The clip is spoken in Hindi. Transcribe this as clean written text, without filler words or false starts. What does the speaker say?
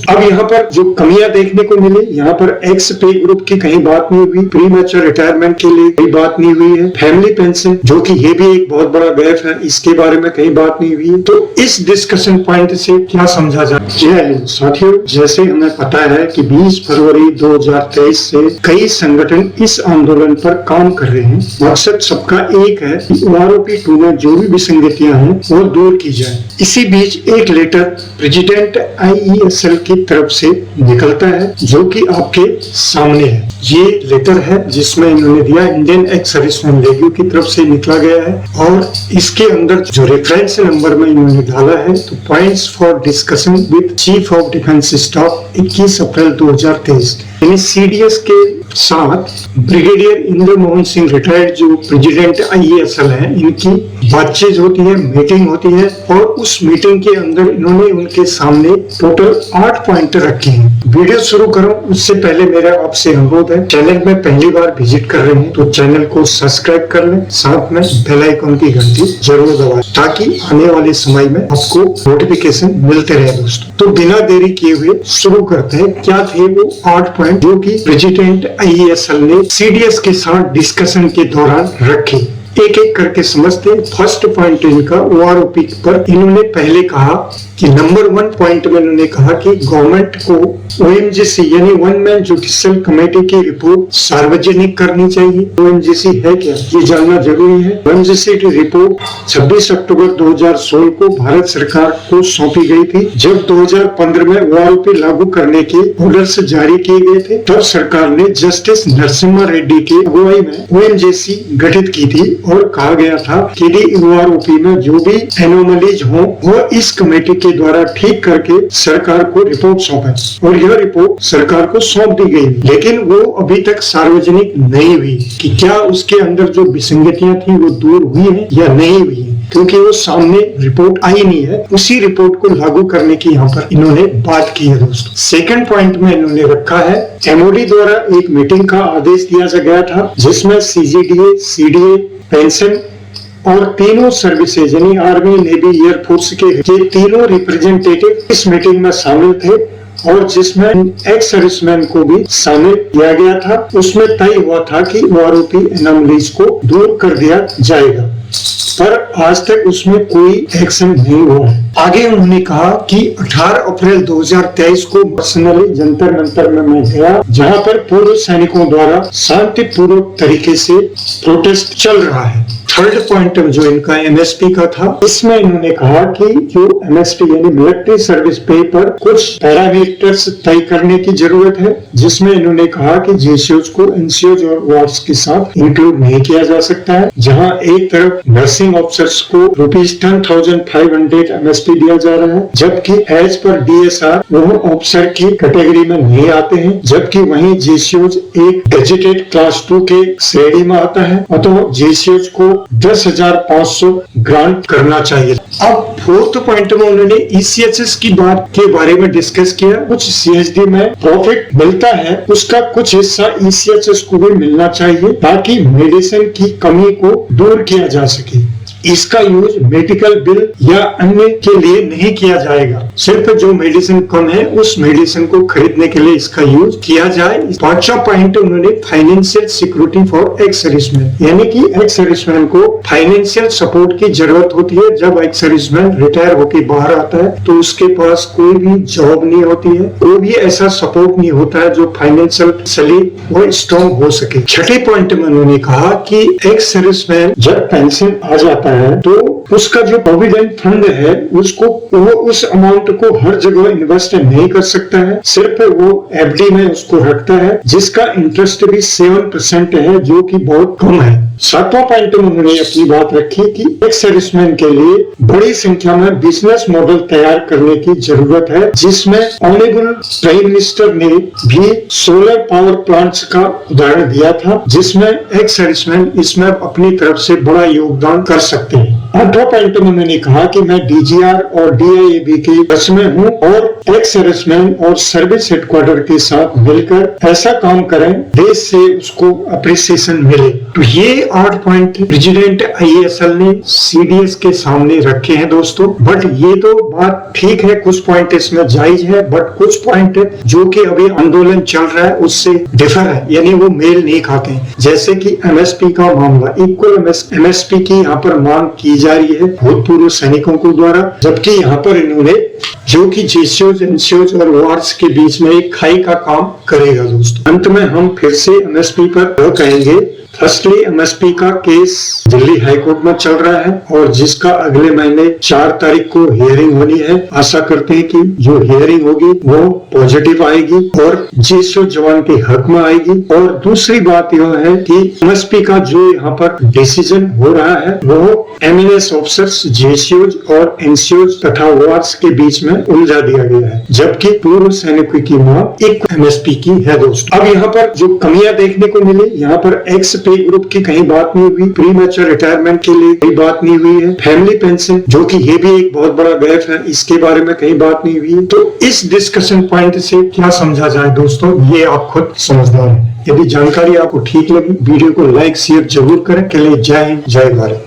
अब यहाँ पर जो कमियां देखने को मिली, यहाँ पर एक्स पे ग्रुप की कहीं बात नहीं हुई, प्री मैच्योर रिटायरमेंट के लिए कहीं बात नहीं हुई है, फैमिली पेंशन जो कि ये भी एक बहुत बड़ा गैप है, इसके बारे में कहीं बात नहीं हुई है। तो इस डिस्कशन पॉइंट से क्या समझा जाए? साथियों, जैसे हमें पता है कि 20 फरवरी 2023 से कई संगठन इस आंदोलन पर काम कर रहे हैं। मकसद सबका एक है कि OROP 2 में जो भी विसंगतियां हैं वो दूर की जाए। इसी बीच एक लेटर प्रेसिडेंट IESL की तरफ से निकलता है जो कि आपके सामने है। ये लेटर है जिसमें इन्होंने दिया, इंडियन एक्स सर्विसमैन लेग्यू की तरफ से निकला गया है और इसके अंदर जो रेफरेंस नंबर में इन्होंने डाला है तो points for discussion with chief of defence staff 21 अप्रैल 2023, यानी CDS के साथ ब्रिगेडियर इंद्र मोहन सिंह रिटायर्ड जो प्रेसिडेंट IESL है, इनकी बातचीत होती है, मीटिंग होती है और उस मीटिंग के अंदर इन्होंने उनके सामने टोटल 8 पॉइंट रखे हैं। वीडियो शुरू करूं उससे पहले मेरा आपसे अनुरोध है, चैनल में पहली बार विजिट कर रहे हैं तो चैनल को सब्सक्राइब कर लें, साथ में बेल आइकन की घंटी जरूर दबाएं ताकि आने वाले समय में आपको नोटिफिकेशन मिलते रहे। दोस्तों, तो बिना देरी किए हुए शुरू करते हैं। क्या थे वो 8 पॉइंट जो कि प्रेसिडेंट IESL ने CDS के साथ डिस्कशन के दौरान रखे? एक एक करके समझते हैं। फर्स्ट पॉइंट इनका OROP पर इन्होंने पहले कहा कि नंबर 1 पॉइंट में इन्होंने कहा कि गवर्नमेंट को OMGC यानी वन मैन जुडिशियल कमेटी की रिपोर्ट सार्वजनिक करनी चाहिए। OMGC है क्या, ये जानना जरूरी है। OMGC की रिपोर्ट 26 अक्टूबर 2016 को भारत सरकार को सौंपी गई थी। जब 2015 में OROP लागू करने के ऑर्डर्स जारी किए गए थे, तब सरकार ने जस्टिस नरसिम्हा रेड्डी की अगुवाई में OMGC गठित की थी और कहा गया था कि OROP में जो भी एनोमलीज हो वो इस कमेटी के द्वारा ठीक करके सरकार को रिपोर्ट सौंपे और यह रिपोर्ट सरकार को सौंप दी गई, लेकिन वो अभी तक सार्वजनिक नहीं हुई कि क्या उसके अंदर जो विसंगतियां थी वो दूर हुई है या नहीं हुई है, क्योंकि वो सामने रिपोर्ट आई नहीं है। उसी रिपोर्ट को लागू करने की यहाँ पर इन्होंने बात की है। दोस्तों, सेकंड पॉइंट में इन्होंने रखा है MOD द्वारा एक मीटिंग का आदेश दिया गया था जिसमें CGDA, CDA, पेंशन और तीनों सर्विसेज यानी आर्मी, नेवी, एयरफोर्स के तीनों रिप्रेजेंटेटिव इस मीटिंग में शामिल थे और जिसमें एक्स सर्विसमैन को भी शामिल किया गया था। उसमें तय हुआ था कि OROP एनोमलीज को दूर कर दिया जाएगा, पर आज तक उसमें कोई एक्शन नहीं हुआ। आगे उन्होंने कहा कि 18 अप्रैल 2023 को पर्सनली जंतर मंतर में मैं गया, जहां पर पूर्व सैनिकों द्वारा शांतिपूर्वक तरीके से प्रोटेस्ट चल रहा है। थर्ड पॉइंट जो इनका MSP का था, इसमें इन्होंने कहा कि जो MSP यानी मिलिट्री सर्विस पे पर कुछ पैरामीटर्स तय करने की जरूरत है, जिसमें इन्होंने कहा कि GCOs को NCOs और वार्ड्स के साथ इंक्लूड नहीं किया जा सकता है। जहां एक तरफ नर्सिंग ऑफिसर्स को ₹10,500 MSP दिया जा रहा है, जबकि एज पर DSR वो ऑफिसर की कैटेगरी में नहीं आते हैं, जबकि वहीं GCOs एक गजेटेड क्लास 2 के श्रेणी में आता है, अतः GCOs को 10,500 ग्रांट करना चाहिए। अब फोर्थ पॉइंट में उन्होंने ECHS की बात के बारे में डिस्कस किया। कुछ CHD में प्रॉफिट मिलता है, उसका कुछ हिस्सा ECHS को भी मिलना चाहिए ताकि मेडिसिन की कमी को दूर किया जा सके। इसका यूज मेडिकल बिल या अन्य के लिए नहीं किया जाएगा, सिर्फ जो मेडिसिन कम है उस मेडिसिन को खरीदने के लिए इसका यूज किया जाए। पांचवा पॉइंट उन्होंने financial security for ex serviceman, यानी कि एक्स सर्विसमैन को फाइनेंशियल सपोर्ट की जरूरत होती है। जब एक्स सर्विसमैन रिटायर होकर बाहर आता है तो उसके पास कोई भी जॉब नहीं होती है, कोई भी ऐसा सपोर्ट नहीं होता है जो फाइनेंशियली वो स्ट्रॉन्ग हो सके। छठे पॉइंट में उन्होंने कहा कि एक्स सर्विसमैन जब पेंशन आ जाता है तो उसका जो प्रोविडेंट फंड है उसको वो उस अमाउंट को हर जगह इन्वेस्ट नहीं कर सकता है, सिर्फ वो FD में उसको रखता है, जिसका इंटरेस्ट भी 7% है, जो कि बहुत कम है। सातवां पॉइंट में उन्होंने अपनी बात रखी कि एक्स सर्विसमैन के लिए बड़ी संख्या में बिजनेस मॉडल तैयार करने की जरूरत है, जिसमें ऑनरेबल प्राइम मिनिस्टर ने भी सोलर पावर प्लांट्स का उदाहरण दिया था, जिसमें एक्स सर्विसमैन इसमें अपनी तरफ से बड़ा योगदान कर सकते हैं। 8वां पॉइंट में मैंने कहा कि मैं डीजीआर और डीआईएबी के सर्विसमैन हूँ और एक्स सर्विसमैन और सर्विस हेडक्वार्टर के साथ मिलकर ऐसा काम करें देश से उसको अप्रिसिएशन मिले। तो ये 8 पॉइंट प्रेसिडेंट आईएएसएल ने सीडीएस के सामने रखे हैं दोस्तों। बट ये तो बात ठीक है, कुछ पॉइंट इसमें जायज है, बट कुछ पॉइंट जो कि अभी आंदोलन चल रहा है उससे डिफर है, यानी वो मेल नहीं खाते हैं। जैसे कि एमएसपी का मामला, इक्वल एमएसपी की यहाँ पर मांग की जा रही है भूतपूर्व सैनिकों को द्वारा, जबकि यहाँ पर इन्होंने जो कि जेसीओज, एनसीओज और वार्ड्स के बीच में एक खाई का काम करेगा दोस्तों। अंत में हम फिर से एमएसपी पर कहेंगे। फर्स्टली एमएसपी का केस दिल्ली हाईकोर्ट में चल रहा है और जिसका अगले महीने 4 तारीख को हियरिंग होनी है। आशा करते हैं कि जो हियरिंग होगी वो पॉजिटिव आएगी और जेसीओ जवान के हक में आएगी। और दूसरी बात यह है कि एमएसपी का जो यहाँ पर डिसीजन हो रहा है वो एमएनएस ऑफिसर्स, जेसीओज और एनसीओज तथा वार्ड्स के बीच में उलझा दिया गया है, जबकि पूर्व सैनिकों की मांग एक एमएसपी की है दोस्तों। अब यहाँ पर जो कमियां देखने को मिली, यहाँ पर एक्स पे ग्रुप की कहीं बात नहीं हुई, प्री मैच्योर रिटायरमेंट के लिए कहीं बात नहीं हुई है, फैमिली पेंशन जो कि ये भी एक बहुत बड़ा गैप है, इसके बारे में कहीं बात नहीं हुई है। तो इस डिस्कशन पॉइंट से क्या समझा जाए दोस्तों, ये आप खुद समझदार हैं। यदि जानकारी आपको ठीक लगी, वीडियो को लाइक शेयर जरूर करें। के लिए जय हिंद, जय भारत।